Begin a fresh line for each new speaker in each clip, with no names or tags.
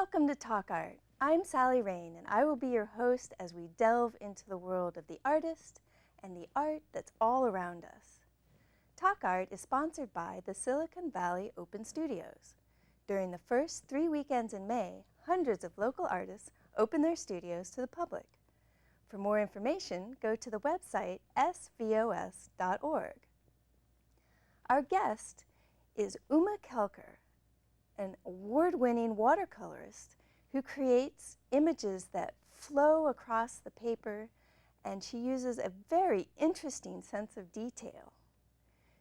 Welcome to Talk Art. I'm Sally Rain, and I will be your host as we delve into the world of the artist and the art that's all around us. Talk Art is sponsored by the Silicon Valley Open Studios. During the first 3 weekends in May, hundreds of local artists open their studios to the public. For more information, go to the website svos.org. Our guest is Uma Kelkar, an award-winning watercolorist who creates images that flow across the paper, and she uses a very interesting sense of detail.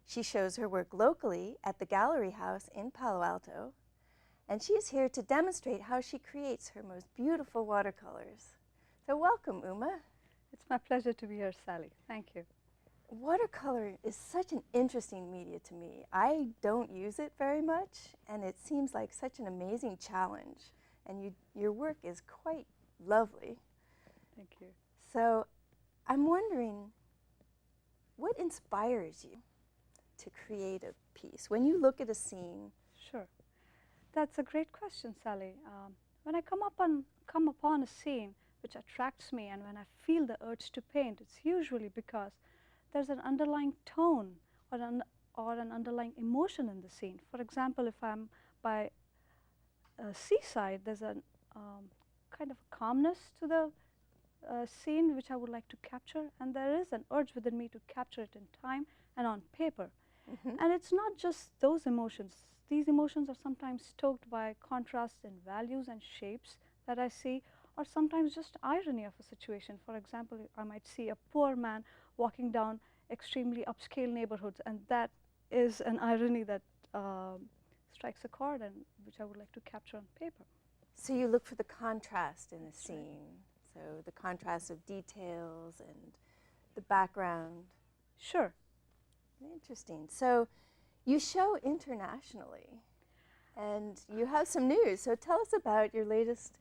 She shows her work locally at the Gallery House in Palo Alto, and she is here to demonstrate how she creates her most beautiful watercolors. So welcome, Uma.
It's my pleasure to be here, Sally. Thank you.
Watercolor is such an interesting media to me. I don't use it very much, and it seems like such an amazing challenge. And your work is quite lovely.
Thank you.
So I'm wondering, what inspires you to create a piece? When you look at a scene.
Sure. That's a great question, Sally. When I come upon a scene which attracts me, and when I feel the urge to paint, it's usually because there's an underlying tone or an underlying emotion in the scene. For example, if I'm by a seaside, there's a kind of calmness to the scene which I would like to capture, and there is an urge within me to capture it in time and on paper. And it's not just those emotions. These emotions are sometimes stoked by contrasts in values and shapes that I see, or sometimes just irony of a situation. For example, I might see a poor man walking down extremely upscale neighborhoods, and that is an irony that strikes a chord and which I would like to capture on paper.
So you look for the contrast in a scene, so the contrast of details and the background.
Sure.
Interesting. So you show internationally, and you have some news. So tell us about your latest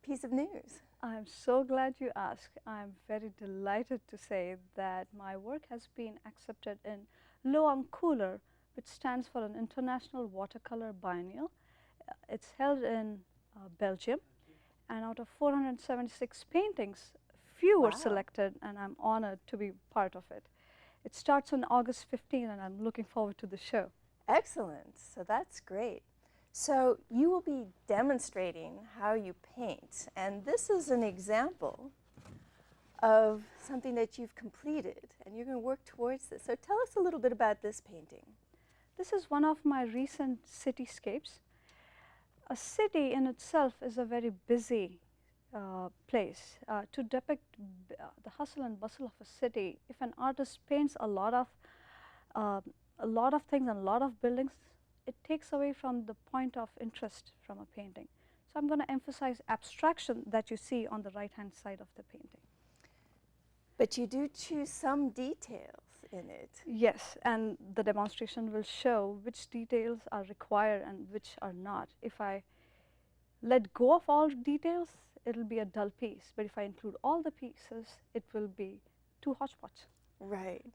piece of news.
I'm so glad you asked. I'm very delighted to say that my work has been accepted in Cooler, which stands for an International Watercolor Biennial. It's held in Belgium, and out of 476 paintings, few were selected, and I'm honored to be part of it. It starts on August 15, and I'm looking forward to the show.
Excellent. So that's great. So you will be demonstrating how you paint, and this is an example of something that you've completed, and you're going to work towards this. So tell us a little bit about this painting.
This is one of my recent cityscapes. A city in itself is a very busy place. To depict the hustle and bustle of a city, if an artist paints a lot of things and a lot of buildings, it takes away from the point of interest from a painting. So I'm going to emphasize abstraction that you see on the right-hand side of the painting.
But you do choose some details in it.
Yes, and the demonstration will show which details are required and which are not. If I let go of all details, it'll be a dull piece. But if I include all the pieces, it will be too hodgepodge.
Right.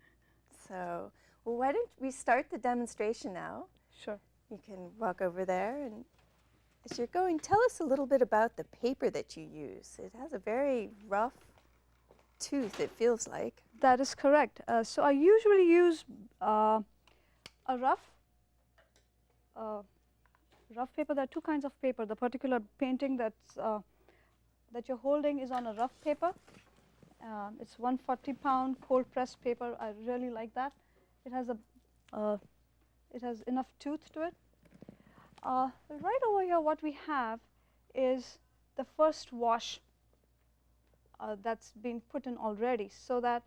So, well, why don't we start the demonstration now?
Sure.
You can walk over there, and as you're going, tell us a little bit about the paper that you use. It has a very rough tooth, it feels like.
That is correct. So I usually use a rough paper. There are two kinds of paper. The particular painting that you're holding is on a rough paper. It's 140-pound cold-pressed paper. I really like that. It has enough tooth to it. Right over here, what we have is the first wash that's been put in already, so that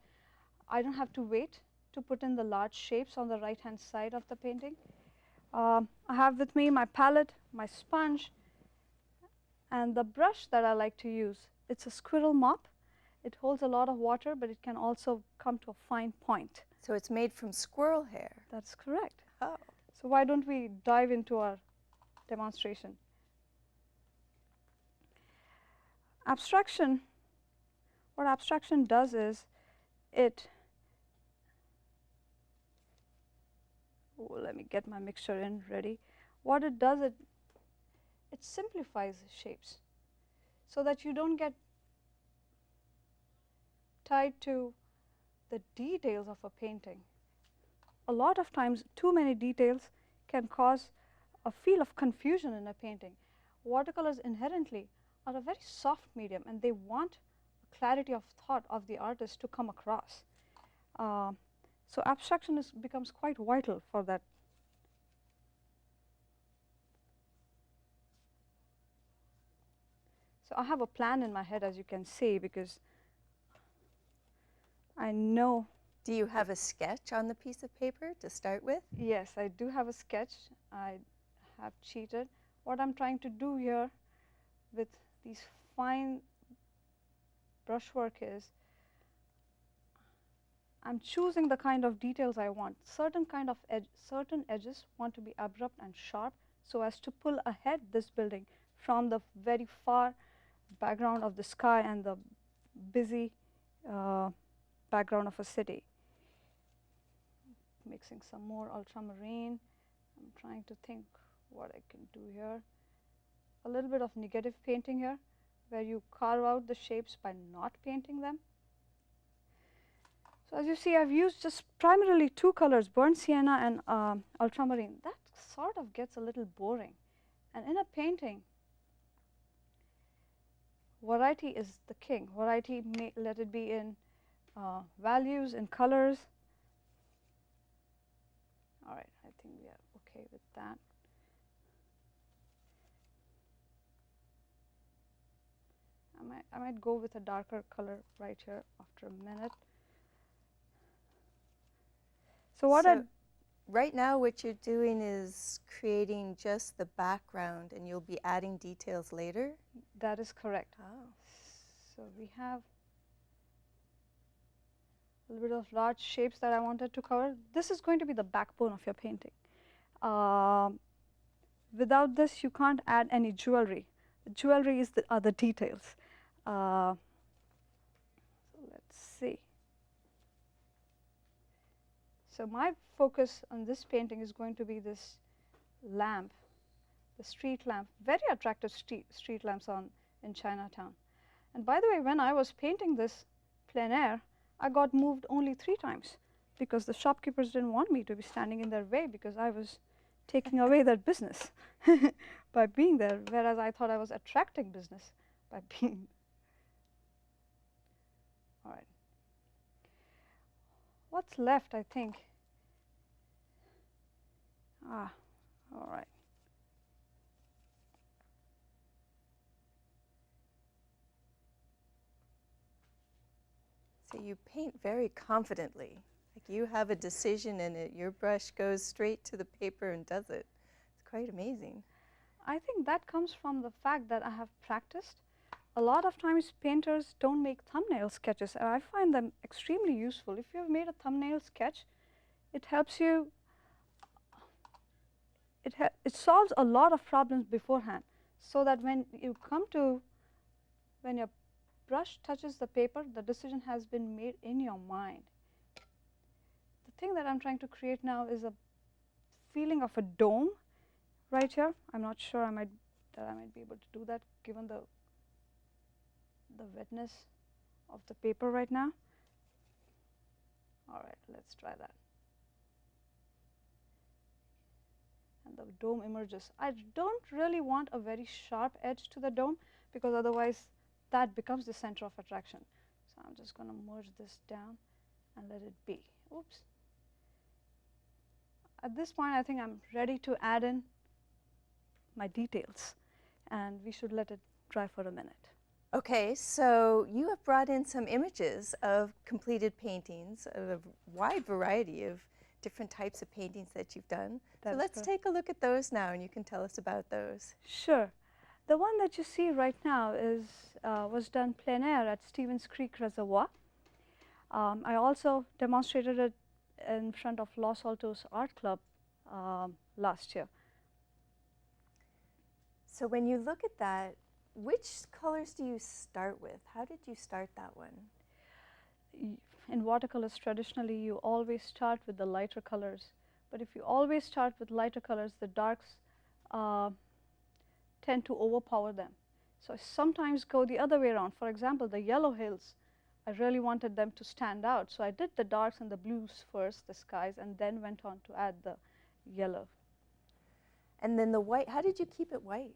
I don't have to wait to put in the large shapes on the right-hand side of the painting. I have with me my palette, my sponge, and the brush that I like to use. It's a squirrel mop. It holds a lot of water, but it can also come to a fine point.
So it's made from squirrel hair.
That's correct.
Oh.
So why don't we dive into our demonstration? Abstraction. What abstraction does is let me get my mixture in ready. What it does, it simplifies shapes so that you don't get tied to the details of a painting. A lot of times, too many details can cause a feel of confusion in a painting. Watercolors inherently are a very soft medium, and they want clarity of thought of the artist to come across. So abstraction becomes quite vital for that. So I have a plan in my head, as you can see, because I know.
Do you have a sketch on the piece of paper to start with?
Yes, I do have a sketch. I have cheated. What I'm trying to do here with these fine brushwork is I'm choosing the kind of details I want. Certain edges want to be abrupt and sharp so as to pull ahead this building from the very far background of the sky and the busy background of a city. Mixing some more ultramarine. I'm trying to think what I can do here. A little bit of negative painting here, where you carve out the shapes by not painting them. So as you see, I've used just primarily two colors, burnt sienna and ultramarine. That sort of gets a little boring. And in a painting, variety is the king. Variety, let it be in values, in colors. All right, I think we are okay with that. I might go with a darker color right here after a minute. So
right now what you're doing is creating just the background, and you'll be adding details later?
That is correct.
Oh.
So we have a little bit of large shapes that I wanted to cover. This is going to be the backbone of your painting. Without this, you can't add any jewelry. The jewelry are the details. So let's see. So my focus on this painting is going to be this lamp, the street lamp, very attractive street lamps in Chinatown. And by the way, when I was painting this plein air, I got moved only 3 times because the shopkeepers didn't want me to be standing in their way because I was taking away their business by being there, whereas I thought I was attracting business by being. All right. What's left, I think? All right.
So you paint very confidently. Like you have a decision in it. Your brush goes straight to the paper and does it. It's quite amazing.
I think that comes from the fact that I have practiced. A lot of times painters don't make thumbnail sketches, and I find them extremely useful. If you have made a thumbnail sketch, it helps you, it solves a lot of problems beforehand, so that when your brush touches the paper, the decision has been made in your mind. The thing that I'm trying to create now is a feeling of a dome right here. I'm not sure I might be able to do that given the wetness of the paper right now. All right, let's try that. And the dome emerges. I don't really want a very sharp edge to the dome because otherwise that becomes the center of attraction. So I'm just going to merge this down and let it be. Oops. At this point, I think I'm ready to add in my details, and we should let it dry for a minute.
Okay, so you have brought in some images of completed paintings, of a wide variety of different types of paintings that you've done. So let's take a look at those now, and you can tell us about those.
Sure. The one that you see right now was done plein air at Stevens Creek Reservoir. I also demonstrated it in front of Los Altos Art Club last year.
So when you look at that, which colors do you start with? How did you start that one?
In watercolors, traditionally, you always start with the lighter colors. But if you always start with lighter colors, the darks tend to overpower them. So I sometimes go the other way around. For example, the yellow hills, I really wanted them to stand out. So I did the darks and the blues first, the skies, and then went on to add the yellow.
And then the white, how did you keep it white?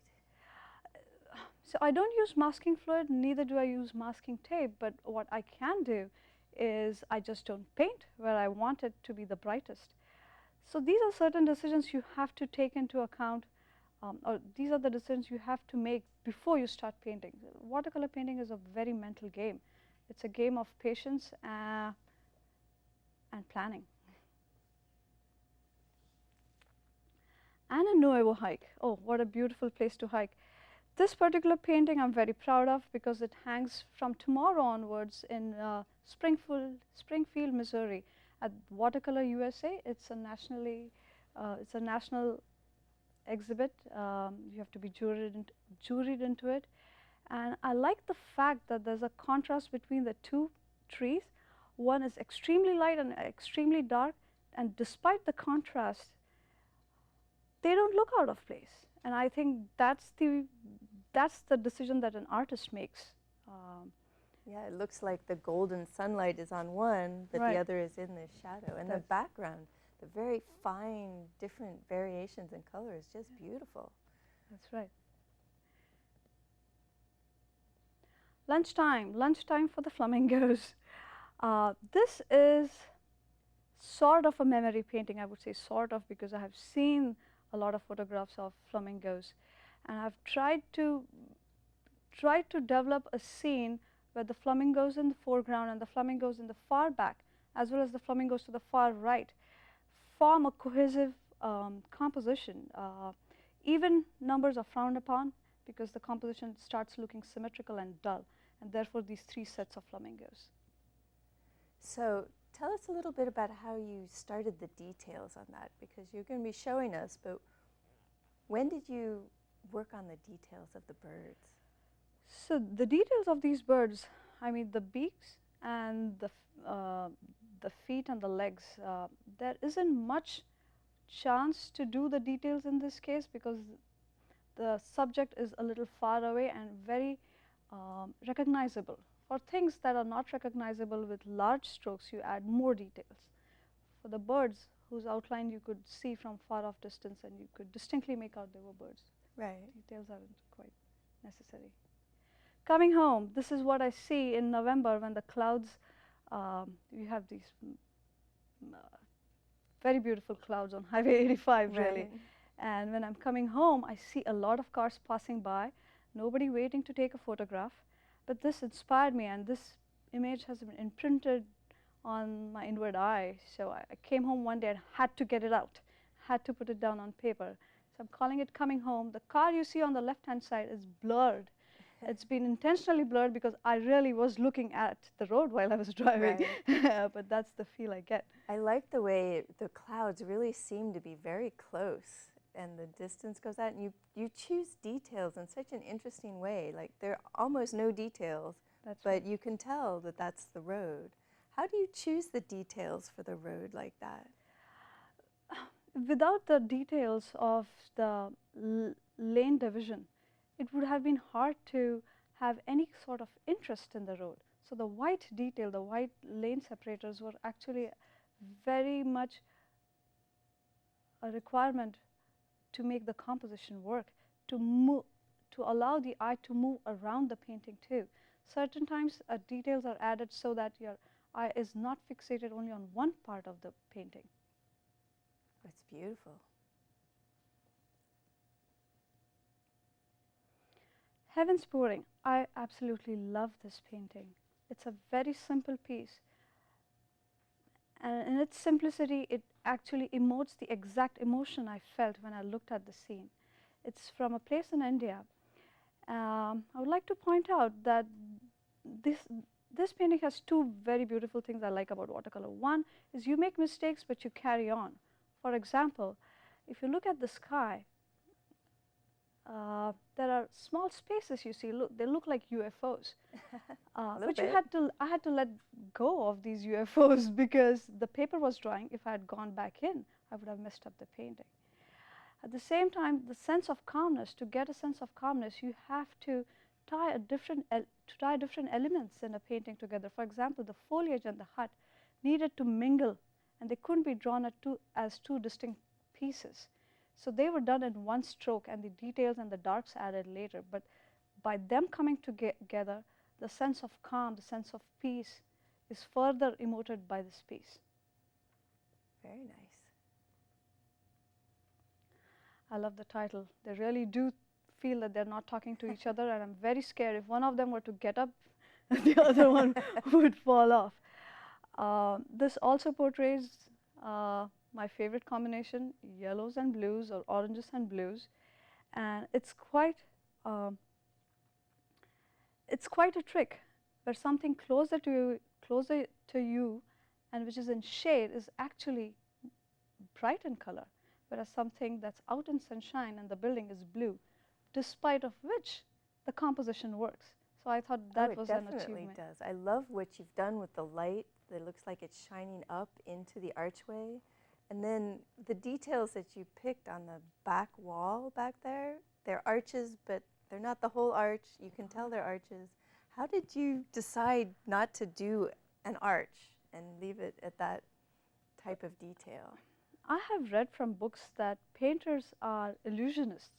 So I don't use masking fluid, neither do I use masking tape, but what I can do is I just don't paint where I want it to be the brightest. So these are certain decisions you have to take into account, or these are the decisions you have to make before you start painting. Watercolor painting is a very mental game. It's a game of patience and planning. And a Nuevo hike. Oh, what a beautiful place to hike. This particular painting I'm very proud of because it hangs from tomorrow onwards in Springfield, Missouri at Watercolor USA. It's a national exhibit. You have to be juried into it. And I like the fact that there's a contrast between the two trees. One is extremely light and extremely dark, and despite the contrast, they don't look out of place. And I think that's the decision that an artist makes.
Yeah, it looks like the golden sunlight is on one, but the other is in the shadow. And the background, the very fine, different variations in color is just beautiful.
That's right. Lunchtime for the flamingos. This is sort of a memory painting, I would say sort of, because I have seen a lot of photographs of flamingos, and I've tried to develop a scene where the flamingos in the foreground and the flamingos in the far back, as well as the flamingos to the far right, form a cohesive composition. Even numbers are frowned upon because the composition starts looking symmetrical and dull, and therefore these three sets of flamingos.
So tell us a little bit about how you started the details on that, because you're going to be showing us, but when did you work on the details of the birds?
So the details of these birds, I mean the beaks and the feet and the legs, there isn't much chance to do the details in this case because the subject is a little far away and very recognizable. For things that are not recognizable with large strokes, you add more details. For the birds, whose outline you could see from far off distance and you could distinctly make out they were birds.
Right.
Details aren't quite necessary. Coming home, this is what I see in November when the clouds, you have these very beautiful clouds on Highway 85, really.
Right.
And when I'm coming home, I see a lot of cars passing by, nobody waiting to take a photograph. But this inspired me, and this image has been imprinted on my inward eye. So I came home one day and had to get it out, had to put it down on paper. So I'm calling it Coming Home. The car you see on the left-hand side is blurred. It's been intentionally blurred because I really was looking at the road while I was driving. Right. But that's the feel I get.
I like the way the clouds really seem to be very close, and the distance goes out, and you choose details in such an interesting way. Like there are almost no details, but right. You can tell that that's the road. How do you choose the details for the road like that?
Without the details of the lane division, it would have been hard to have any sort of interest in the road. So the white detail, the white lane separators were actually very much a requirement to make the composition work, to allow the eye to move around the painting too. Certain times details are added so that your eye is not fixated only on one part of the painting.
It's beautiful.
Heaven's Pouring. I absolutely love this painting. It's a very simple piece. And in its simplicity, it actually emotes the exact emotion I felt when I looked at the scene. It's from a place in India. I would like to point out that this painting has two very beautiful things I like about watercolor. One is you make mistakes, but you carry on. For example, if you look at the sky, there are small spaces you see. Look, they look like UFOs. But I had to let go of these UFOs because the paper was drying. If I had gone back in, I would have messed up the painting. At the same time, the sense of calmness, to get a sense of calmness, you have to tie different elements in a painting together. For example, the foliage and the hut needed to mingle, and they couldn't be drawn as two distinct pieces. So they were done in one stroke, and the details and the darks added later. But by them coming together, the sense of calm, the sense of peace is further emoted by this piece.
Very nice.
I love the title. They really do feel that they're not talking to each other, and I'm very scared if one of them were to get up, the other one would fall off. This also portrays my favorite combination, yellows and blues or oranges and blues, and it's quite a trick where something closer to you and which is in shade is actually bright in color, whereas something that's out in sunshine and the building is blue, despite of which the composition works. So I thought that was an achievement.
It definitely does. I love what you've done with the light that looks like it's shining up into the archway. And then the details that you picked on the back wall back there, they're arches, but they're not the whole arch. You can tell they're arches. How did you decide not to do an arch and leave it at that type of detail?
I have read from books that painters are illusionists.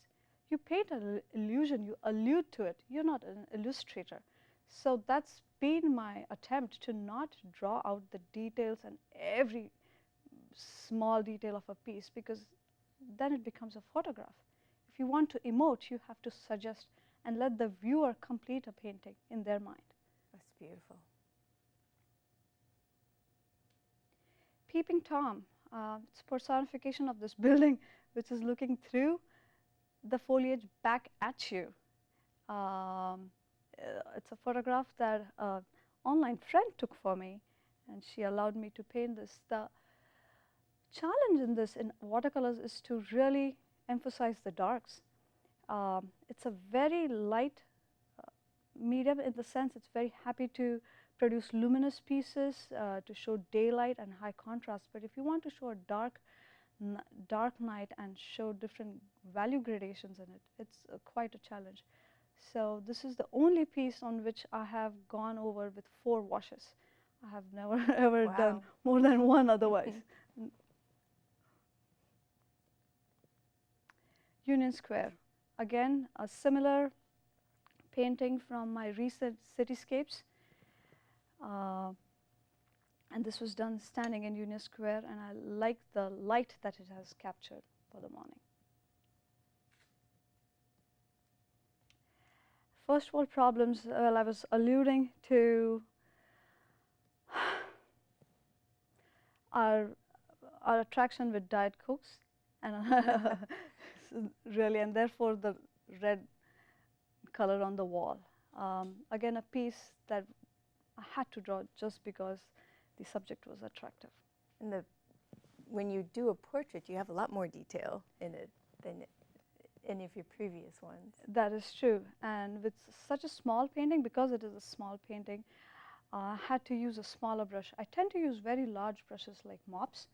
You paint an illusion, you allude to it. You're not an illustrator. So that's been my attempt to not draw out the details and every small detail of a piece, because then it becomes a photograph. If you want to emote, you have to suggest and let the viewer complete a painting in their mind.
That's beautiful.
Peeping Tom, it's personification of this building which is looking through the foliage back at you. It's a photograph that an online friend took for me, and she allowed me to paint this. The challenge in this in watercolors is to really emphasize the darks. It's a very light medium in the sense it's very happy to produce luminous pieces to show daylight and high contrast. But if you want to show a dark night and show different value gradations in it, it's quite a challenge. So this is the only piece on which I have gone over with 4 washes. I have never ever done more than one otherwise. Union Square. Again, a similar painting from my recent cityscapes. And this was done standing in Union Square, and I like the light that it has captured for the morning. First world problems, well, I was alluding to our attraction with Diet Cokes, and really, and therefore the red color on the wall. Again, a piece that I had to draw just because the subject was attractive.
And when you do a portrait, you have a lot more detail in it than any of your previous ones.
That is true. And with such a small painting, because it is a small painting, I had to use a smaller brush. I tend to use very large brushes like mops,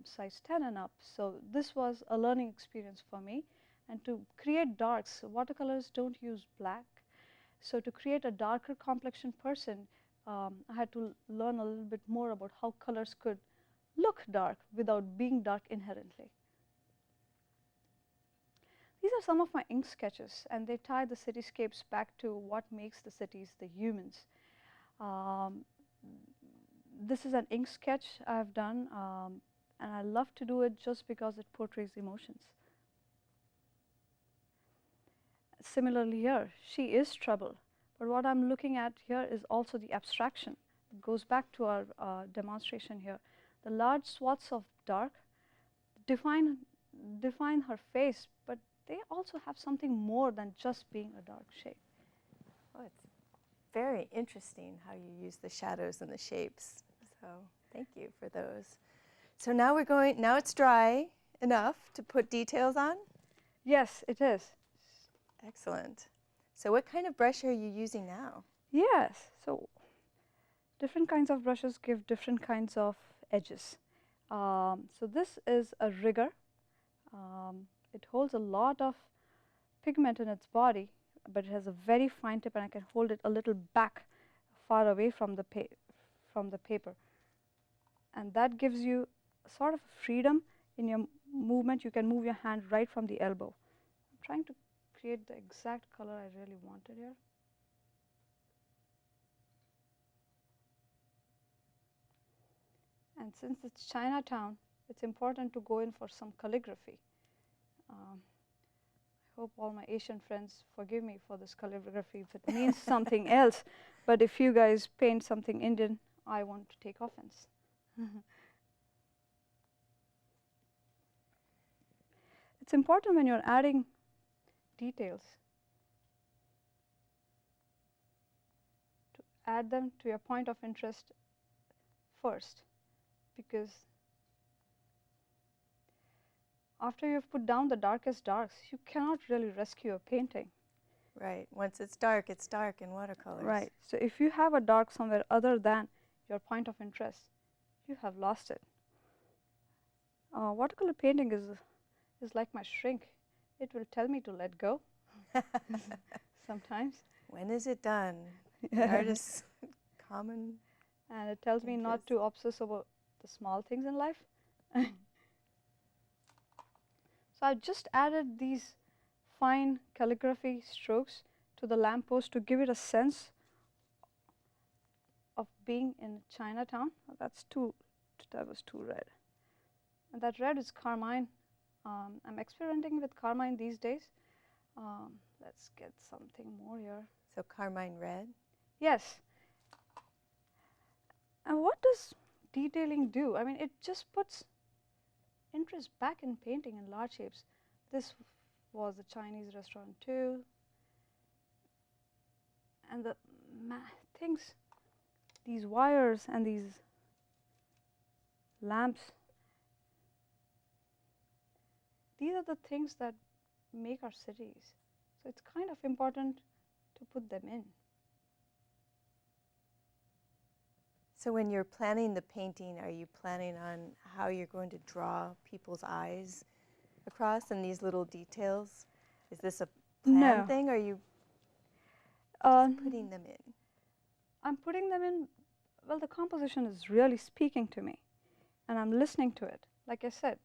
size 10 and up. So this was a learning experience for me. And to create darks, watercolors don't use black. So to create a darker complexion person, I had to learn a little bit more about how colors could look dark without being dark inherently. These are some of my ink sketches, and they tie the cityscapes back to what makes the cities the humans. This is an ink sketch I've done, and I love to do it just because it portrays emotions. Similarly here, she is trouble, but what I'm looking at here is also the abstraction. It goes back to our demonstration here. The large swaths of dark define her face, but they also have something more than just being a dark shade.
Oh, it's very interesting how you use the shadows and the shapes. So thank you for those. So now now it's dry enough to put details on?
Yes, it is.
Excellent. So what kind of brush are you using now?
Yes, so different kinds of brushes give different kinds of edges. So this is a rigger. it holds a lot of pigment in its body, but it has a very fine tip, and I can hold it a little back, far away from the paper, and that gives you sort of freedom in your movement. You can move your hand right from the elbow. I'm trying to create the exact color I really wanted here. And since it's Chinatown, it's important to go in for some calligraphy. I hope all my Asian friends forgive me for this calligraphy if it means something else, but if you guys paint something Indian, I won't take offense. It's important when you're adding details to add them to your point of interest first, because after you've put down the darkest darks, you cannot really rescue a painting.
Right. Once it's dark in watercolors.
Right. So if you have a dark somewhere other than your point of interest, you have lost it. Watercolor painting is like my shrink. It will tell me to let go sometimes.
When is it done? The artist's common.
And it tells me not to obsess over the small things in life. So I just added these fine calligraphy strokes to the lamppost to give it a sense of being in Chinatown. Oh, that was too red. And that red is carmine. I'm experimenting with carmine these days. Let's get something more here.
So carmine red?
Yes. And what does detailing do? I mean, it just puts interest back in painting in large shapes. This was a Chinese restaurant too. And the things, these wires and these lamps, these are the things that make our cities. So it's kind of important to put them in.
So when you're planning the painting, are you planning on how you're going to draw people's eyes across and these little details? Is this a planned thing, or are you just putting them in?
I'm putting them in, well, the composition is really speaking to me, and I'm listening to it. Like I said,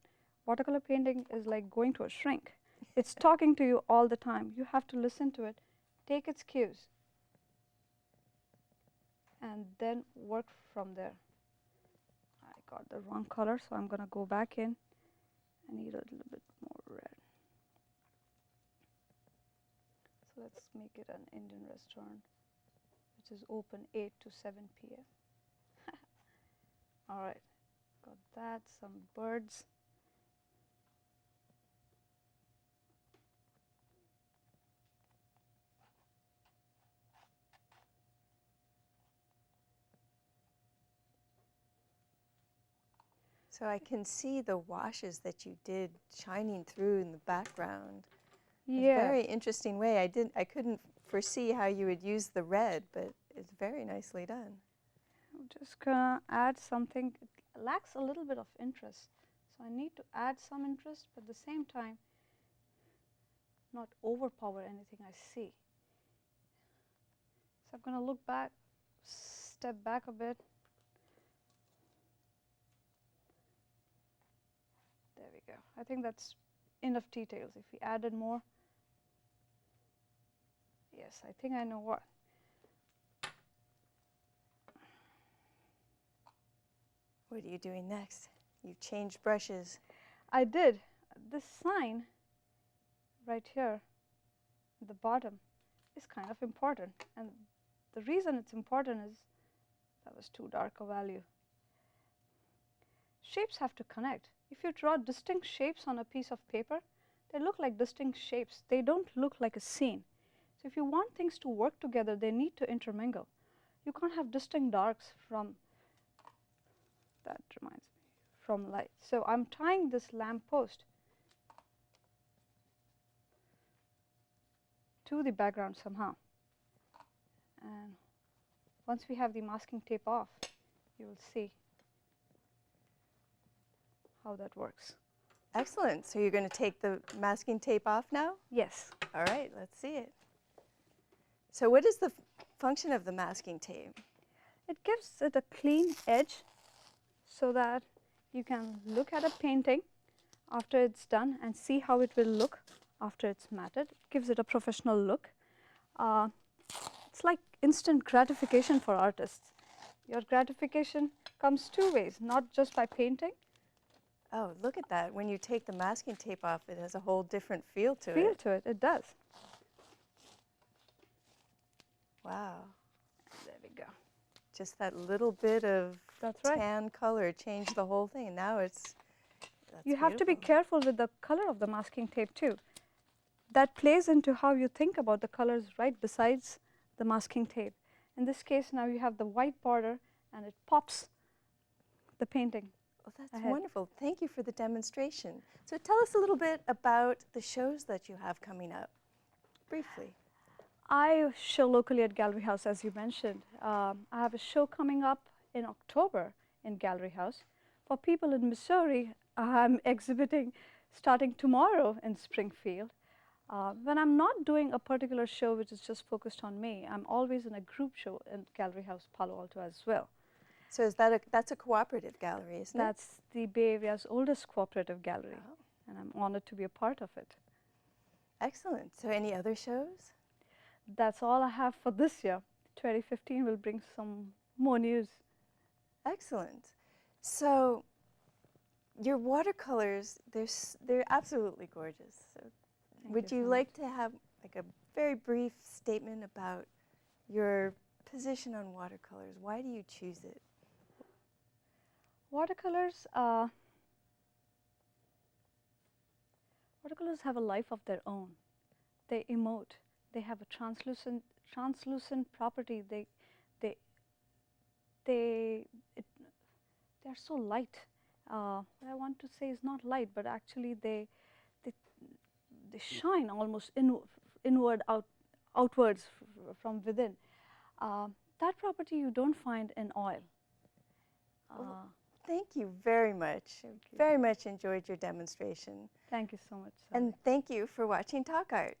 watercolor painting is like going to a shrink. It's talking to you all the time. You have to listen to it, take its cues, and then work from there. I got the wrong color, so I'm going to go back in. I need a little bit more red. So let's make it an Indian restaurant, which is open 8 to 7 p.m. All right, got that, some birds.
So I can see the washes that you did shining through in the background.
Yeah.
It's a very interesting way. I couldn't foresee how you would use the red, but it's very nicely done.
I'm just gonna add something. It lacks a little bit of interest, so I need to add some interest, but at the same time not overpower anything I see. So I'm gonna look back, step back a bit. There we go. I think that's enough details. If we added more, yes, I think I know what.
What are you doing next? You've changed brushes.
I did. This sign right here at the bottom is kind of important, and the reason it's important is that was too dark a value. Shapes have to connect. If you draw distinct shapes on a piece of paper, they look like distinct shapes. They don't look like a scene. So if you want things to work together, they need to intermingle. You can't have distinct darks from, that reminds me, from light. So I'm tying this lamp post to the background somehow. And once we have the masking tape off, you will see how that works.
Excellent. So you're going to take the masking tape off now?
Yes.
All right, let's see it. So what is the function of the masking tape?
It gives it a clean edge so that you can look at a painting after it's done and see how it will look after it's matted. It gives it a professional look. It's like instant gratification for artists. Your gratification comes two ways, not just by painting.
Oh, look at that. When you take the masking tape off, it has a whole different feel to
Feel
it.
to it, it does.
Wow.
There we go.
Just that little bit of
That's right.
tan color changed the whole thing. And now that's
You have to be
beautiful.
careful with the color of the masking tape too. That plays into how you think about the colors right besides the masking tape. In this case, now you have the white border and it pops the painting.
Oh, that's
ahead.
wonderful. Thank you for the demonstration. So tell us a little bit about the shows that you have coming up, briefly.
I show locally at Gallery House, as you mentioned. I have a show coming up in October in Gallery House. For people in Missouri, I'm exhibiting starting tomorrow in Springfield. When I'm not doing a particular show which is just focused on me, I'm always in a group show in Gallery House, Palo Alto as well.
So that's a cooperative gallery, isn't it?
That's the Bay Area's oldest cooperative gallery,
Oh.
and I'm honored to be a part of it.
Excellent. So any other shows?
That's all I have for this year. 2015 will bring some more news.
Excellent. So your watercolors, they're absolutely gorgeous. So would you
so
like to have like a very brief statement about your position on watercolors? Why do you choose it?
Watercolors, watercolors have a life of their own. They emote. They have a translucent property. They're so light. What I want to say is not light, but actually they shine almost outwards from within. That property you don't find in oil.
Thank you very much. Very much enjoyed your demonstration.
Thank you so much, Sally.
And thank you for watching Talk Art.